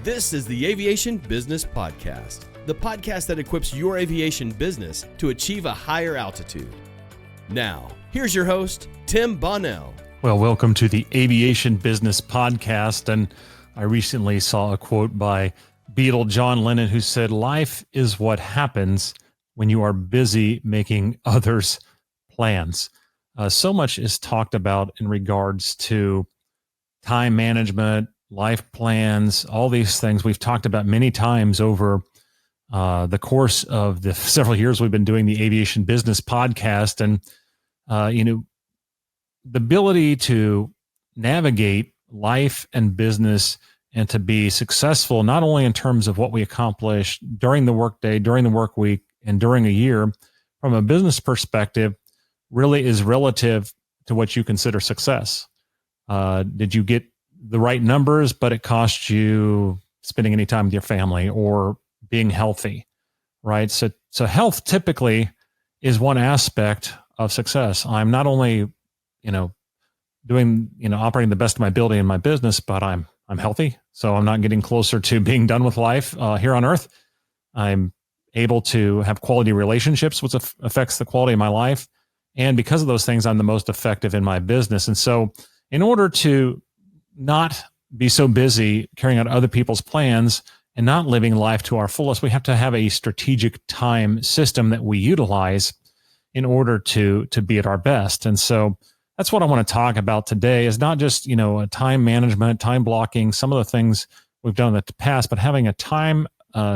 This is the Aviation Business Podcast, the podcast that equips your aviation business to achieve a higher altitude. Now, here's your host, Tim Bonnell. Well, welcome to the Aviation Business Podcast. And I recently saw a quote by Beatle John Lennon who said, "Life is what happens when you are busy making others' plans." So much is talked about in regards to time management, life plans, all these things we've talked about many times over the course of the several years we've been doing the Aviation Business Podcast. And, the ability to navigate life and business and to be successful, not only in terms of what we accomplish during the workday, during the work week, and during a year, from a business perspective, really is relative to what you consider success. Did you get the right numbers, but it cost you spending any time with your family or being healthy, right? So health typically is one aspect of success. I'm not only, operating the best of my ability in my business, but I'm healthy. So I'm not getting closer to being done with life here on earth. I'm able to have quality relationships, which affects the quality of my life. And because of those things, I'm the most effective in my business. And so in order to not be so busy carrying out other people's plans and not living life to our fullest, we have to have a strategic time system that we utilize in order to be at our best. And so that's what I want to talk about today, is not just, a time management, time blocking, some of the things we've done in the past, but having a time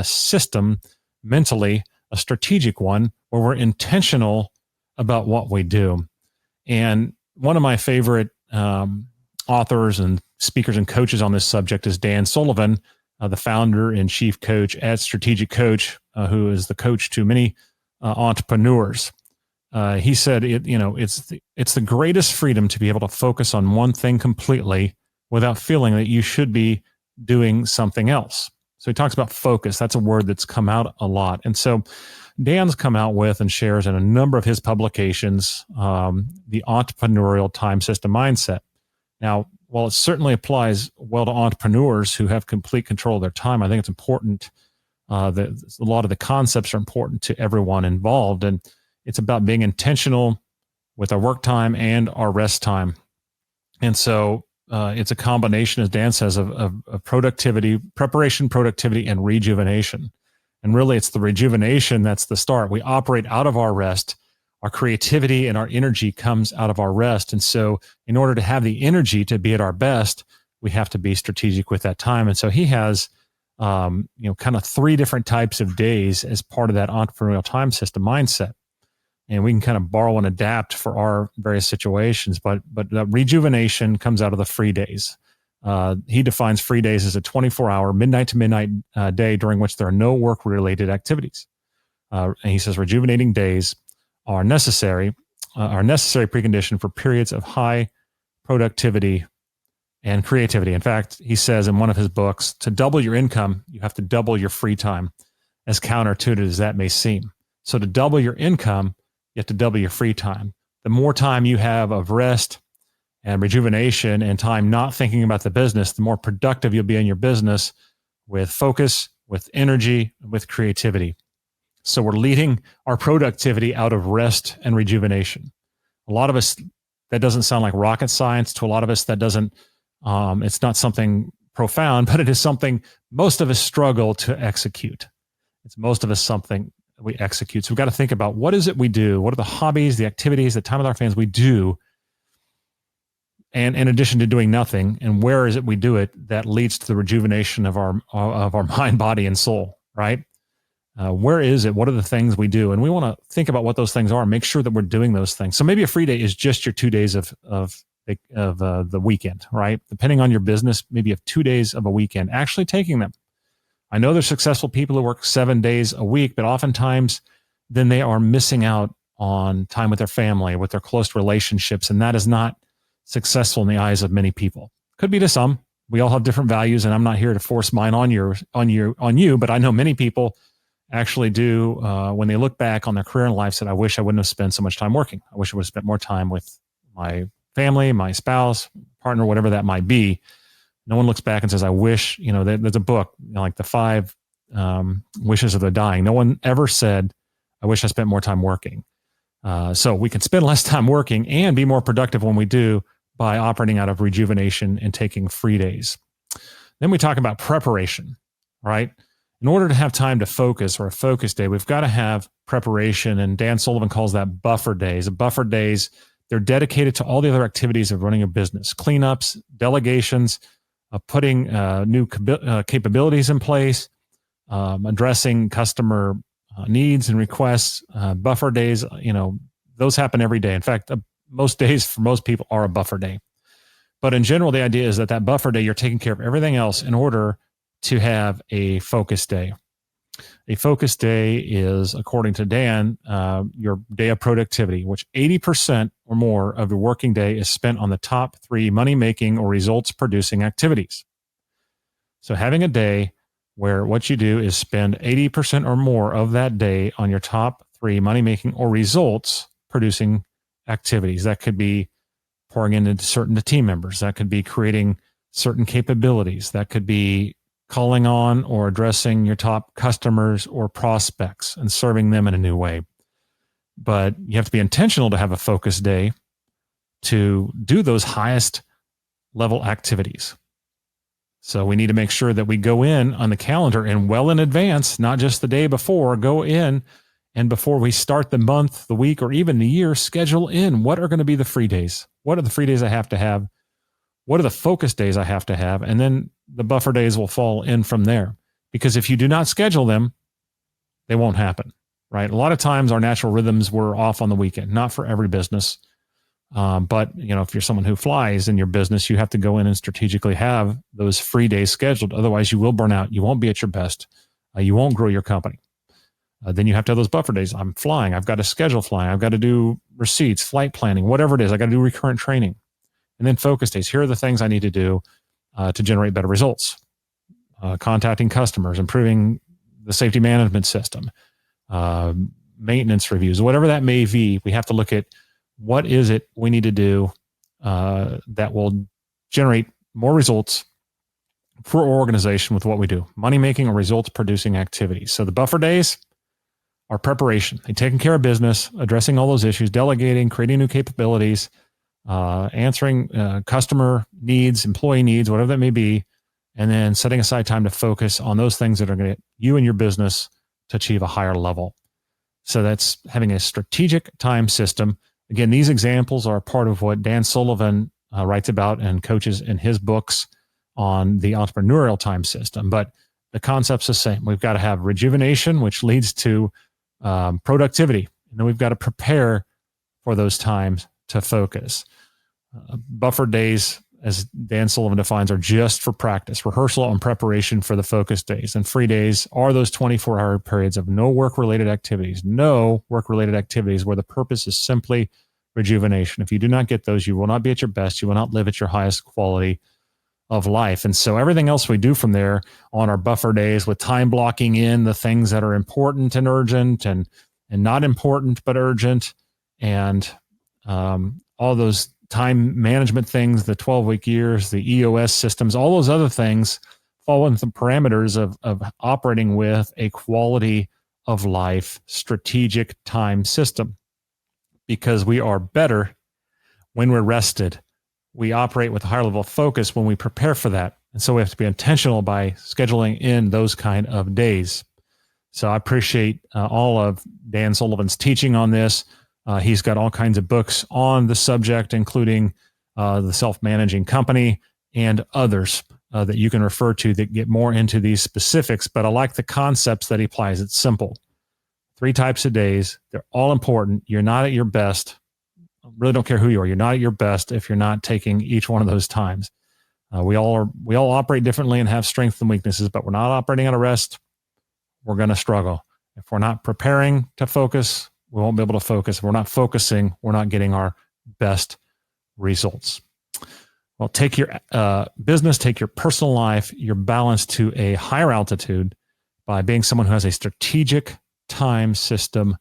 system mentally, a strategic one where we're intentional about what we do. And one of my favorite authors and speakers and coaches on this subject is Dan Sullivan, the founder and chief coach at Strategic Coach, who is the coach to many entrepreneurs. He said, it's the greatest freedom to be able to focus on one thing completely without feeling that you should be doing something else. So he talks about focus. That's a word that's come out a lot. And so Dan's come out with and shares in a number of his publications the entrepreneurial time system mindset. Now, while it certainly applies well to entrepreneurs who have complete control of their time, I think it's important that a lot of the concepts are important to everyone involved. And it's about being intentional with our work time and our rest time. And so it's a combination, as Dan says, of productivity, preparation, productivity, and rejuvenation. And really, it's the rejuvenation that's the start. We operate out of our rest. Our creativity and our energy comes out of our rest. And so in order to have the energy to be at our best, we have to be strategic with that time. And so he has, kind of three different types of days as part of that entrepreneurial time system mindset. And we can kind of borrow and adapt for our various situations. But the rejuvenation comes out of the free days. He defines free days as a 24-hour, midnight to midnight day during which there are no work-related activities. And he says rejuvenating days are necessary precondition for periods of high productivity and creativity. In fact, he says in one of his books, to double your income, you have to double your free time, as counterintuitive as that may seem. So to double your income, you have to double your free time. The more time you have of rest and rejuvenation and time not thinking about the business, the more productive you'll be in your business with focus, with energy, with creativity. So we're leading our productivity out of rest and rejuvenation. A lot of us, that doesn't sound like rocket science. To a lot of us, that doesn't, it's not something profound, but it is something most of us struggle to execute. It's most of us something we execute. So we've got to think about, what is it we do? What are the hobbies, the activities, the time with our fans we do? And in addition to doing nothing, and where is it we do it that leads to the rejuvenation of our mind, body, and soul, right? Where is it? What are the things we do? And we want to think about what those things are and make sure that we're doing those things. So maybe a free day is just your 2 days of the weekend, right? Depending on your business, maybe you have 2 days of a weekend, actually taking them. I know there's successful people who work 7 days a week, but oftentimes then they are missing out on time with their family, with their close relationships. And that is not successful in the eyes of many people. Could be to some. We all have different values, and I'm not here to force mine on you, but I know many people actually do, when they look back on their career and life, said, I wish I wouldn't have spent so much time working. I wish I would have spent more time with my family, my spouse, partner, whatever that might be. No one looks back and says, I wish, there's a book, like the 5 wishes of the dying. No one ever said, I wish I spent more time working. So we can spend less time working and be more productive when we do by operating out of rejuvenation and taking free days. Then we talk about preparation, right? In order to have time to focus, or a focus day, we've got to have preparation. And Dan Sullivan calls that buffer days. Buffer days, they're dedicated to all the other activities of running a business: cleanups, delegations, putting new capabilities in place, addressing customer needs and requests. Buffer days, those happen every day. In fact, most days for most people are a buffer day. But in general, the idea is that buffer day, you're taking care of everything else in order to have a focus day. A focus day is, according to Dan, your day of productivity, which 80% or more of the working day is spent on the top 3 money-making or results-producing activities. So having a day where what you do is spend 80% or more of that day on your top 3 money-making or results-producing activities. That could be pouring into certain team members. That could be creating certain capabilities. That could be calling on or addressing your top customers or prospects and serving them in a new way. But you have to be intentional to have a focus day to do those highest level activities. So we need to make sure that we go in on the calendar and well in advance, not just the day before. Go in and before we start the month, the week, or even the year, schedule in what are going to be the free days. What are the free days I have to have? What are the focus days I have to have? And then the buffer days will fall in from there. Because if you do not schedule them, they won't happen, right? A lot of times our natural rhythms were off on the weekend, not for every business. But if you're someone who flies in your business, you have to go in and strategically have those free days scheduled. Otherwise, you will burn out. You won't be at your best. You won't grow your company. Then you have to have those buffer days. I'm flying. I've got to schedule flying. I've got to do receipts, flight planning, whatever it is. I got to do recurrent training. And then focus days. Here are the things I need to do to generate better results. Contacting customers, improving the safety management system, maintenance reviews, whatever that may be. We have to look at what is it we need to do that will generate more results for our organization with what we do. Money-making or results-producing activities. So the buffer days are preparation. They're taking care of business, addressing all those issues, delegating, creating new capabilities, answering customer needs, employee needs, whatever that may be, and then setting aside time to focus on those things that are going to get you and your business to achieve a higher level. So that's having a strategic time system. Again, these examples are part of what Dan Sullivan writes about and coaches in his books on the entrepreneurial time system. But the concept's the same. We've got to have rejuvenation, which leads to productivity. And then we've got to prepare for those times to focus. Buffer days, as Dan Sullivan defines, are just for practice, rehearsal, and preparation for the focus days. And free days are those 24-hour periods of no work-related activities where the purpose is simply rejuvenation. If you do not get those, you will not be at your best. You will not live at your highest quality of life. And so everything else we do from there on our buffer days, with time blocking in the things that are important and urgent and not important but urgent, and all those time management things, the 12-week years, the EOS systems, all those other things fall into the parameters of operating with a quality of life strategic time system, because we are better when we're rested. We operate with a higher level of focus when we prepare for that. And so we have to be intentional by scheduling in those kind of days. So I appreciate all of Dan Sullivan's teaching on this. He's got all kinds of books on the subject, including the Self-Managing Company and others that you can refer to that get more into these specifics. But I like the concepts that he applies. It's simple. 3 types of days. They're all important. You're not at your best. I really don't care who you are. You're not at your best if you're not taking each one of those times. We all operate differently and have strengths and weaknesses, but we're not operating at a rest. We're going to struggle. If we're not preparing to focus, we won't be able to focus. If we're not focusing, we're not getting our best results. Well, take your business, take your personal life, your balance to a higher altitude by being someone who has a strategic time system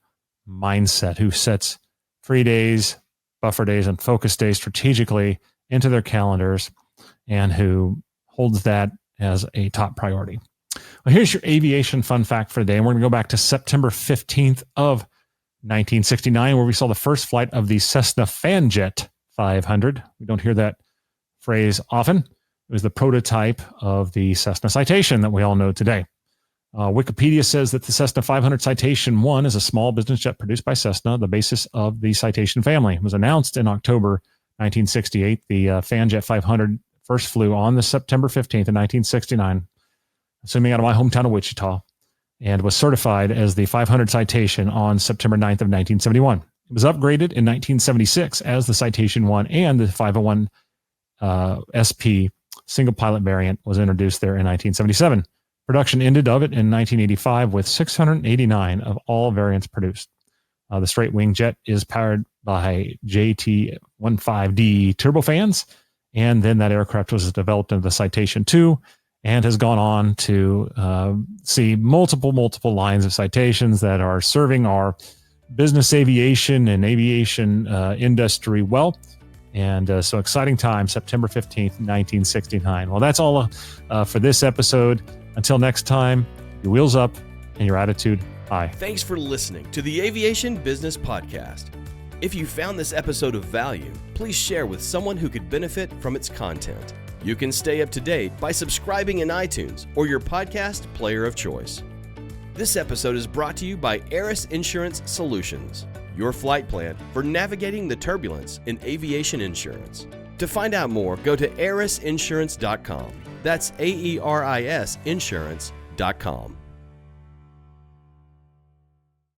mindset, who sets free days, buffer days, and focus days strategically into their calendars, and who holds that as a top priority. Well, here's your aviation fun fact for the day. And we're going to go back to September 15th of 1969, where we saw the first flight of the Cessna Fanjet 500. We don't hear that phrase often. It was the prototype of the Cessna Citation that we all know today. Wikipedia says that the Cessna 500 Citation 1 is a small business jet produced by Cessna, the basis of the Citation family. It was announced in October 1968. The Fanjet 500 first flew on the September 15th of 1969, assuming out of my hometown of Wichita, and was certified as the 500 Citation on September 9th of 1971. It was upgraded in 1976 as the Citation 1, and the 501 SP single pilot variant was introduced there in 1977. Production ended of it in 1985 with 689 of all variants produced. The straight wing jet is powered by JT-15D turbofans, and then that aircraft was developed into the Citation 2 and has gone on to see multiple lines of Citations that are serving our business aviation and aviation industry well. And so exciting time, September 15th, 1969. Well, that's all for this episode. Until next time, your wheels up and your attitude high. Thanks for listening to the Aviation Business Podcast. If you found this episode of value, please share with someone who could benefit from its content. You can stay up to date by subscribing in iTunes or your podcast player of choice. This episode is brought to you by Aris Insurance Solutions, your flight plan for navigating the turbulence in aviation insurance. To find out more, go to arisinsurance.com. That's AERIS insurance.com.